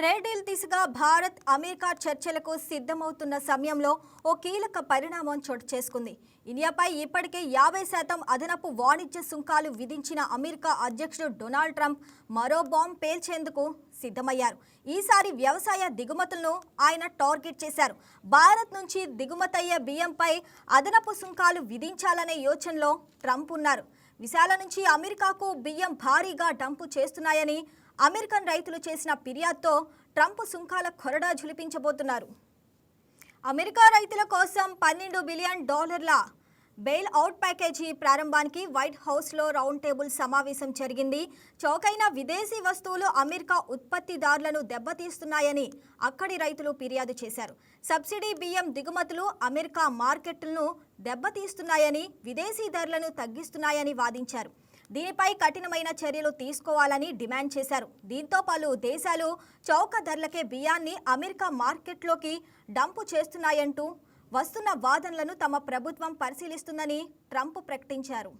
Trade deal దిశగా Bharat America చర్చలకు సిద్ధమవుతున్న సమయంలో ఓ కీలక పరిణామం చోటు చేసుకుంది. ఇండియాపై ఇప్పటికే 50% అదనపు వాణిజ్య సుంకాలు విధించిన అమెరికా అధ్యక్షుడు డొనాల్డ్ ట్రంప్ మరో బాంబ్ పేల్చేందుకు సిద్ధమయ్యారు. ఈసారి వ్యవసాయ దిగుమతులను ఆయన టార్గెట్ చేశారు. భారత్ నుంచి దిగుమతయ్యే బియ్యంపై అదనపు సుంకాలు విధించాలనే యోచనలో ట్రంప్ ఉన్నారు. విశాల నుంచి అమెరికాకు బియ్యం భారీగా డంపు చేస్తున్నాయని అమెరికన్ రైతులు చేసిన ఫిర్యాదుతో ట్రంప్ సుంకాల కొరడా ఝులిపించబోతున్నారు. అమెరికా రైతుల కోసం $12 బిలియన్ బెయిల్ అవుట్ ప్యాకేజీ ప్రారంభానికి వైట్ హౌస్లో రౌండ్ టేబుల్ సమావేశం జరిగింది. చౌకైన విదేశీ వస్తువులు అమెరికా ఉత్పత్తిదారులను దెబ్బతీస్తున్నాయని అక్కడి రైతులు ఫిర్యాదు చేశారు. సబ్సిడీ బియ్యం దిగుమతులు అమెరికా మార్కెట్లను దెబ్బతీస్తున్నాయని, విదేశీ ధరలను తగ్గిస్తున్నాయని వాదించారు. దీనిపై కఠినమైన చర్యలు తీసుకోవాలని డిమాండ్ చేశారు. దీంతో పలు దేశాలు చౌక ధరలకే బియ్యాన్ని అమెరికా మార్కెట్లోకి డంపు చేస్తున్నాయంటూ వస్తున్న వాదనలను తమ ప్రభుత్వం పరిశీలిస్తుందని ట్రంప్ ప్రకటించారు.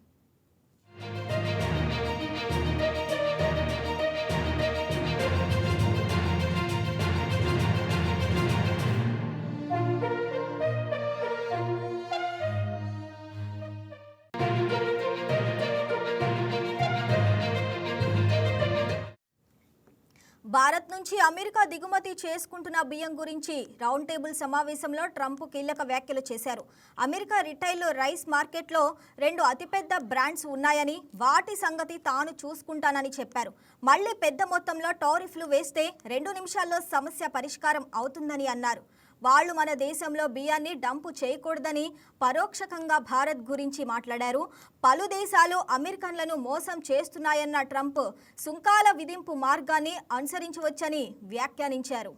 భారత్ నుంచి అమెరికా దిగుమతి చేసుకుంటున్న బియ్యం గురించి రౌండ్ టేబుల్ సమావేశంలో ట్రంప్ కీలక వ్యాఖ్యలు చేశారు. అమెరికా రిటైల్ రైస్ మార్కెట్లో 2 అతిపెద్ద బ్రాండ్స్ ఉన్నాయని, వాటి సంగతి తాను చూసుకుంటానని చెప్పారు. మళ్లీ పెద్ద మొత్తంలో టారిఫ్లు వేస్తే 2 నిమిషాల్లో సమస్య పరిష్కారం అవుతుందని అన్నారు. వాళ్ళు మన దేశంలో బియ్యాన్ని డంపు చేయకూడదని పరోక్షకంగా భారత్ గురించి మాట్లాడారు. పలు దేశాలు అమెరికన్లను మోసం చేస్తున్నాయన్న ట్రంప్ సుంకాల విధింపు మార్గాన్ని అనుసరించవచ్చని వ్యాఖ్యానించారు.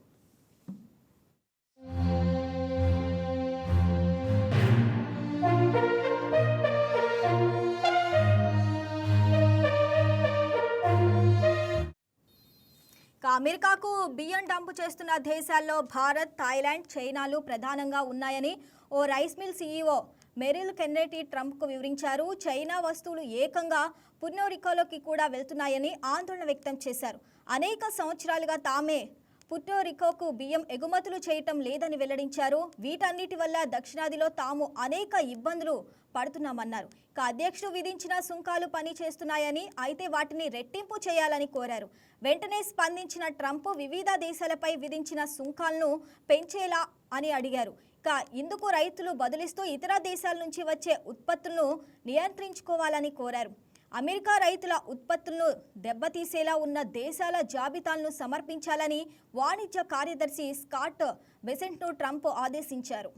అమెరికాకు బియ్యం డంపు చేస్తున్న దేశాల్లో భారత్, థాయిలాండ్, చైనాలు ప్రధానంగా ఉన్నాయని ఓ రైస్ మిల్ సీఈఓ మెరిల్ కెన్నెటీ ట్రంప్కు వివరించారు. చైనా వస్తువులు ఏకంగా పుర్టోరికోలోకి కూడా వెళ్తున్నాయని ఆందోళన వ్యక్తం చేశారు. అనేక సంవత్సరాలుగా తామే పుర్టోరికోకు బియ్యం ఎగుమతులు చేయటం లేదని వెల్లడించారు. వీటన్నిటి వల్ల దక్షిణాదిలో తాము అనేక ఇబ్బందులు పడుతున్నామన్నారు. అధ్యక్షుడు విధించిన సుంకాలు పని చేస్తున్నాయని, అయితే వాటిని రెట్టింపు చేయాలని కోరారు. వెంటనే స్పందించిన ట్రంప్ వివిధ దేశాలపై విధించిన సుంకాలను పెంచేలా అని అడిగారు. ఇందుకు రైతులు బదులిస్తూ ఇతర దేశాల నుంచి వచ్చే ఉత్పత్తులను నియంత్రించుకోవాలని కోరారు. అమెరికా రైతుల ఉత్పత్తులను దెబ్బతీసేలా ఉన్న దేశాల జాబితాలను సమర్పించాలని వాణిజ్య కార్యదర్శి స్కాట్ బెసెంట్ను ట్రంప్ ఆదేశించారు.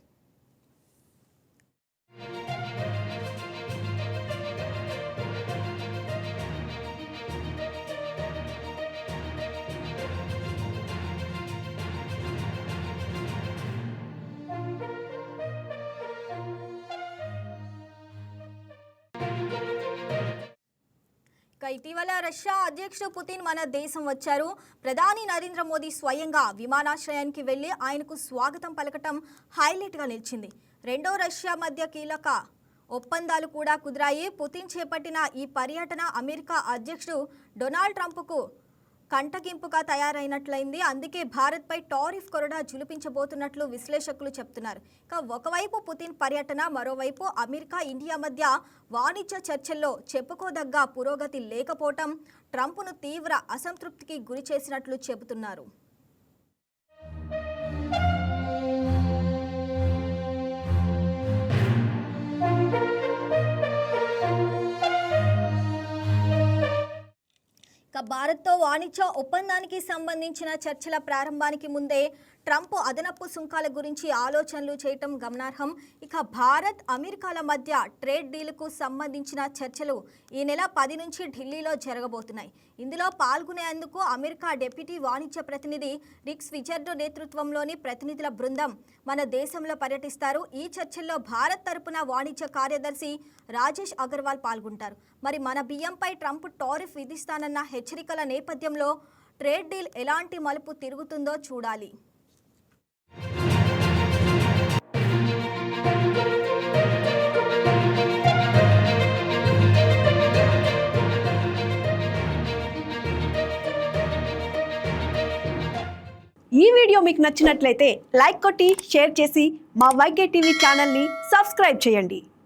ఇటీవల రష్యా అధ్యక్షుడు పుతిన్ మన దేశం వచ్చారు. ప్రధాని నరేంద్ర మోదీ స్వయంగా విమానాశ్రయానికి వెళ్లి ఆయనకు స్వాగతం పలకటం హైలైట్గా నిలిచింది. రెండో రష్యా మధ్య కీలక ఒప్పందాలు కూడా కుదిరాయి. పుతిన్ చేపట్టిన ఈ పర్యటన అమెరికా అధ్యక్షుడు డొనాల్డ్ ట్రంప్కు కంటగింపుగా తయారైనట్లయింది. అందుకే భారత్పై టారిఫ్ కొరడా ఝులిపించబోతున్నట్లు విశ్లేషకులు చెప్తున్నారు. ఒకవైపు పుతిన్ పర్యటన, మరోవైపు అమెరికా, ఇండియా మధ్య వాణిజ్య చర్చల్లో చెప్పుకోదగ్గ పురోగతి లేకపోవటం ట్రంప్ను తీవ్ర అసంతృప్తికి గురి చేసినట్లు చెబుతున్నారు. భారత్తో వాణిజ్య ఒప్పందానికి సంబంధించిన చర్చల ప్రారంభానికి ముందే ట్రంప్ అదనపు సుంకాల గురించి ఆలోచనలు చేయటం గమనార్హం. భారత్, అమెరికాల మధ్య ట్రేడ్ డీల్కు సంబంధించిన చర్చలు ఈ నెల 10 నుంచి ఢిల్లీలో జరగబోతున్నాయి. ఇందులో పాల్గొనేందుకు అమెరికా డిప్యూటీ వాణిజ్య ప్రతినిధి రిక్స్ విజర్డ్ నేతృత్వంలోని ప్రతినిధుల బృందం మన దేశంలో పర్యటిస్తారు. ఈ చర్చల్లో భారత్ తరపున వాణిజ్య కార్యదర్శి రాజేష్ అగర్వాల్ పాల్గొంటారు. మరి మన బియ్యంపై ట్రంప్ టారిఫ్ విధిస్తానన్న హెచ్చరికల నేపథ్యంలో ట్రేడ్ డీల్ ఎలాంటి మలుపు తిరుగుతుందో చూడాలి. ఈ వీడియో మీకు నచ్చినట్లయితే లైక్ కొట్టి షేర్ చేసి మా వైకే టీవీ ఛానల్ని సబ్స్క్రైబ్ చేయండి.